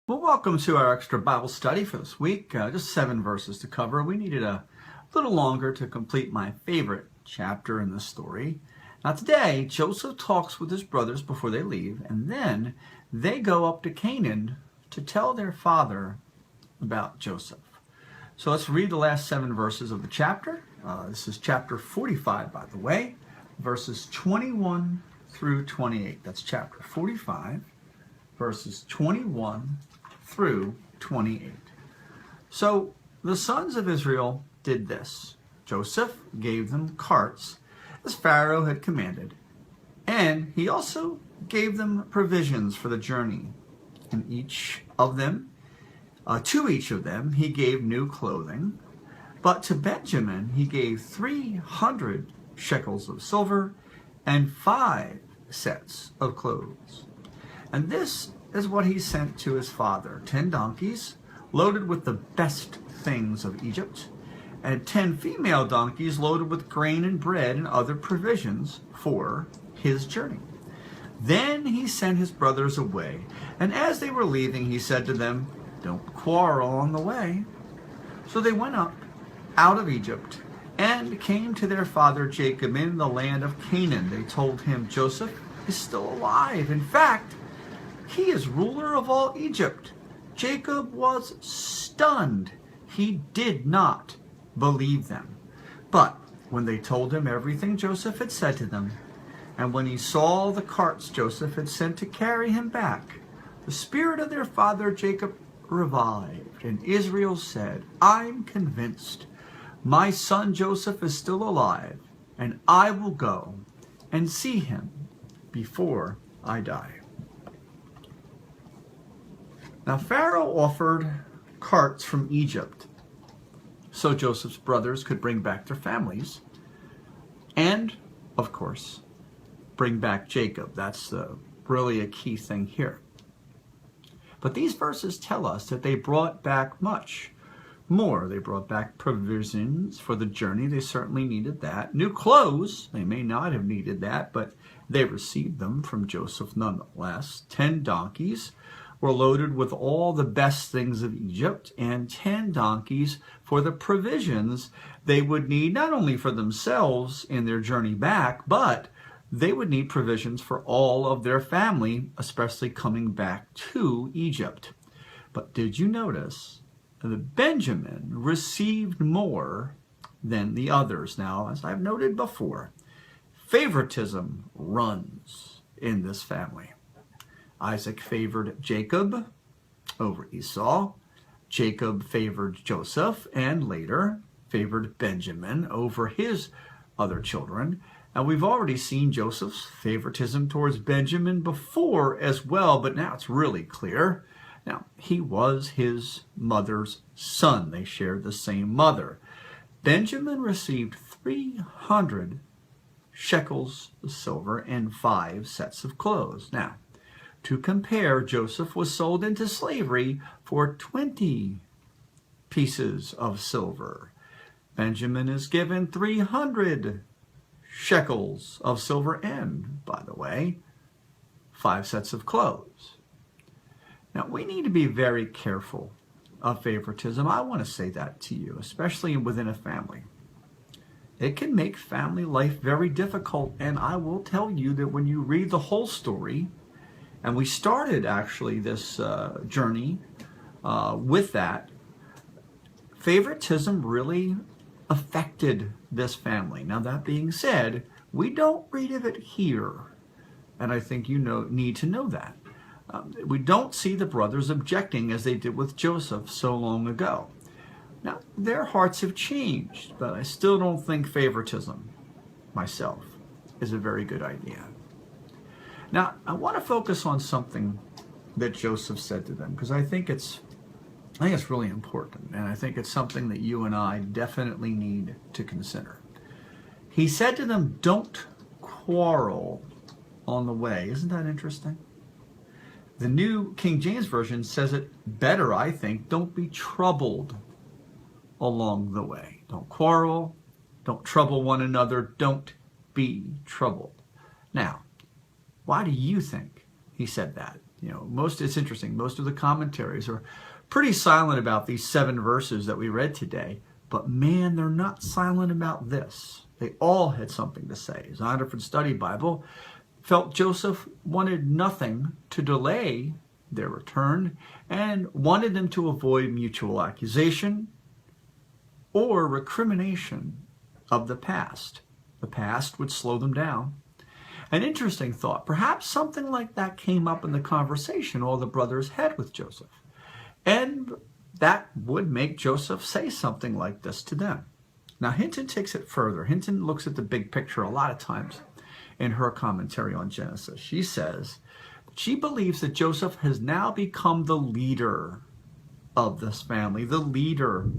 Well, welcome to our extra Bible study for this week. Just 7 verses to cover. We needed a little longer to complete my favorite chapter in the story. Now today, Joseph talks with his brothers before they leave, and then they go up to Canaan to tell their father about Joseph. So let's read the last 7 verses of the chapter. This is chapter 45, by the way, verses 21 through 28. That's chapter 45, verses 21 through 28. So the sons of Israel did this. Joseph gave them carts as Pharaoh had commanded, and he also gave them provisions for the journey. And to each of them, he gave new clothing. But to Benjamin he gave 300 shekels of silver and 5 sets of clothes. And this is what he sent to his father: 10 donkeys loaded with the best things of Egypt, and 10 female donkeys loaded with grain and bread and other provisions for his journey. Then he sent his brothers away, and as they were leaving, he said to them, "Don't quarrel on the way." So they went up out of Egypt and came to their father Jacob in the land of Canaan. They told him, "Joseph is still alive. In fact, he is ruler of all Egypt." Jacob was stunned. He did not believe them. But when they told him everything Joseph had said to them, and when he saw the carts Joseph had sent to carry him back, the spirit of their father Jacob revived, and Israel said, "I'm convinced my son Joseph is still alive, and I will go and see him before I die." Now Pharaoh offered carts from Egypt so Joseph's brothers could bring back their families and, of course, bring back Jacob. That's really a key thing here. But these verses tell us that they brought back much more. They brought back provisions for the journey. They certainly needed that. New clothes. They may not have needed that, but they received them from Joseph nonetheless. 10 donkeys were loaded with all the best things of Egypt, and 10 donkeys for the provisions they would need, not only for themselves in their journey back, but they would need provisions for all of their family, especially coming back to Egypt. But did you notice that Benjamin received more than the others? Now, as I've noted before, favoritism runs in this family. Isaac favored Jacob over Esau. Jacob favored Joseph, and later favored Benjamin over his other children. And we've already seen Joseph's favoritism towards Benjamin before as well, but now it's really clear. Now, he was his mother's son. They shared the same mother. Benjamin received 300 shekels of silver and 5 sets of clothes. Now, to compare, Joseph was sold into slavery for 20 pieces of silver. Benjamin is given 300 shekels of silver and, by the way, 5 sets of clothes. Now, we need to be very careful of favoritism. I want to say that to you, especially within a family. It can make family life very difficult, and I will tell you that when you read the whole story, and we started actually this journey with that, favoritism really affected this family. Now, that being said, we don't read of it here, and I think you need to know that. We don't see the brothers objecting as they did with Joseph so long ago. Now, their hearts have changed, but I still don't think favoritism, myself, is a very good idea. Now, I want to focus on something that Joseph said to them, because I think it's really important, and I think it's something that you and I definitely need to consider. He said to them, "Don't quarrel on the way." Isn't that interesting? The New King James Version says it better, I think. "Don't be troubled along the way." Don't quarrel. Don't trouble one another. Don't be troubled. Now, why do you think he said that? It's interesting. Most of the commentaries are pretty silent about these 7 verses that we read today. But man, they're not silent about this. They all had something to say. Zondervan Study Bible felt Joseph wanted nothing to delay their return and wanted them to avoid mutual accusation or recrimination of the past. The past would slow them down. An interesting thought. Perhaps something like that came up in the conversation all the brothers had with Joseph. And that would make Joseph say something like this to them. Now, Hinton takes it further. Hinton looks at the big picture a lot of times in her commentary on Genesis. She says she believes that Joseph has now become the leader of this family, the leader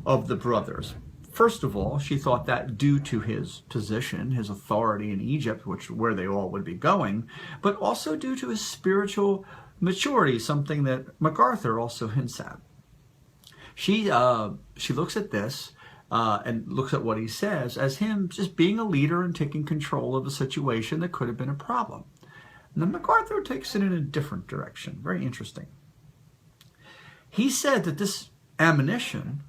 of the brothers. First of all, she thought that due to his position, his authority in Egypt, where they all would be going, but also due to his spiritual maturity, something that MacArthur also hints at. She looks at this and looks at what he says as him just being a leader and taking control of a situation that could have been a problem. And then MacArthur takes it in a different direction. Very interesting. He said that this admonition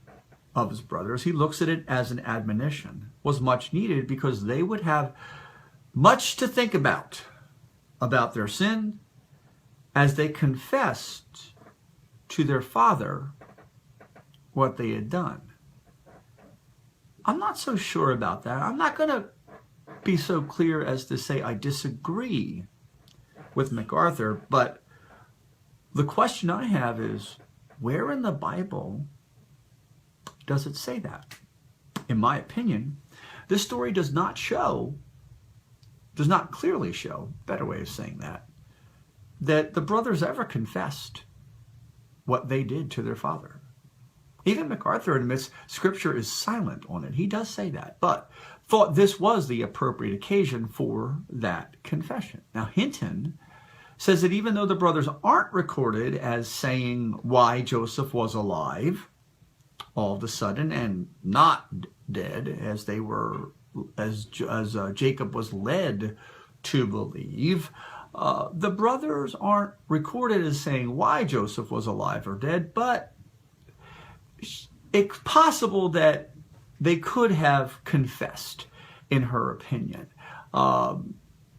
of his brothers, he looks at it as an admonition, was much needed because they would have much to think about their sin as they confessed to their father what they had done. I'm not so sure about that. I'm not going to be so clear as to say I disagree with MacArthur, but the question I have is, where in the Bible does it say that? In my opinion, this story does not clearly show, better way of saying that the brothers ever confessed what they did to their father. Even MacArthur admits Scripture is silent on it. He does say that, but thought this was the appropriate occasion for that confession. Now, Hinton says that even though the brothers aren't recorded as saying why Joseph was alive all of a sudden and not dead as they were, as Jacob was led to believe, the brothers aren't recorded as saying why Joseph was alive or dead, but it's possible that they could have confessed, in her opinion.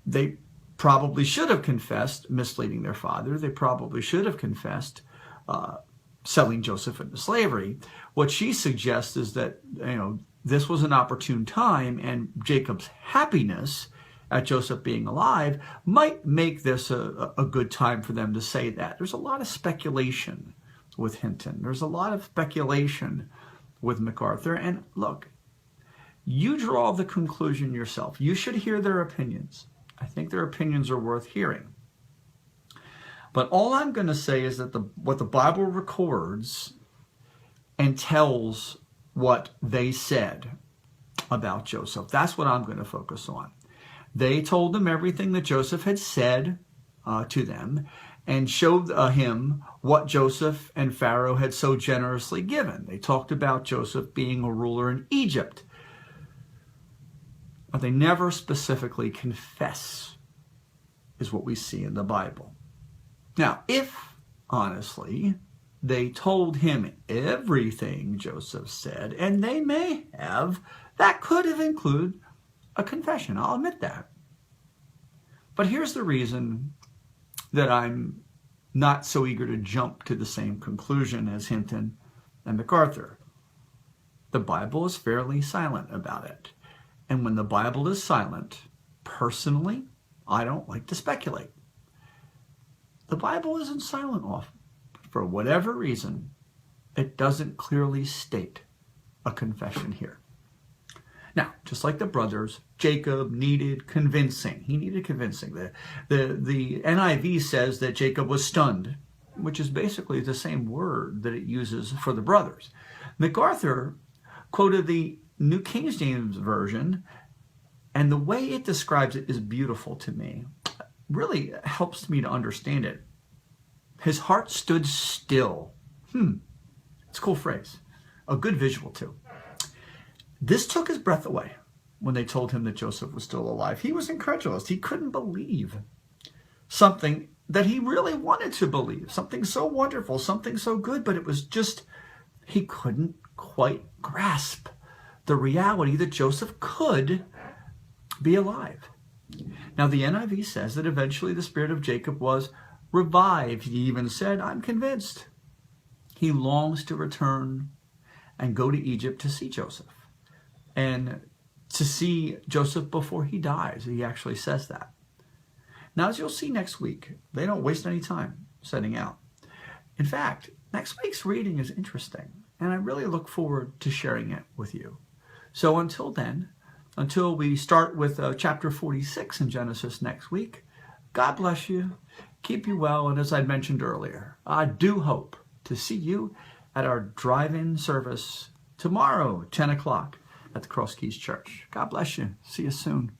They probably should have confessed misleading their father. They probably should have confessed selling Joseph into slavery. What she suggests is that, this was an opportune time, and Jacob's happiness at Joseph being alive might make this a good time for them to say that. There's a lot of speculation with Hinton. There's a lot of speculation with MacArthur. And look, you draw the conclusion yourself. You should hear their opinions. I think their opinions are worth hearing. But all I'm going to say is that what the Bible records and tells what they said about Joseph, that's what I'm going to focus on. They told them everything that Joseph had said to them and showed him what Joseph and Pharaoh had so generously given. They talked about Joseph being a ruler in Egypt, but they never specifically confess, is what we see in the Bible. Now, if, honestly, they told him everything Joseph said, and they may have, that could have included a confession. I'll admit that. But here's the reason that I'm not so eager to jump to the same conclusion as Hinton and MacArthur. The Bible is fairly silent about it. And when the Bible is silent, personally, I don't like to speculate. The Bible isn't silent often. For whatever reason, it doesn't clearly state a confession here. Now, just like the brothers, Jacob needed convincing. He needed convincing. The NIV says that Jacob was stunned, which is basically the same word that it uses for the brothers. MacArthur quoted the New King James Version, and the way it describes it is beautiful to me. It really helps me to understand it. His heart stood still. It's a cool phrase. A good visual, too. This took his breath away when they told him that Joseph was still alive. He was incredulous. He couldn't believe something that he really wanted to believe, something so wonderful, something so good, but it was just, he couldn't quite grasp the reality that Joseph could be alive. Now, the NIV says that eventually the spirit of Jacob was revived. He even said, I'm convinced. He longs to return and go to Egypt to see Joseph and to see Joseph before he dies. He actually says that. Now, as you'll see next week, they don't waste any time setting out. In fact, next week's reading is interesting, and I really look forward to sharing it with you. So until then, until we start with chapter 46 in Genesis next week, God bless you, keep you well, and as I mentioned earlier, I do hope to see you at our drive-in service tomorrow, 10 o'clock at the Cross Keys Church. God bless you. See you soon.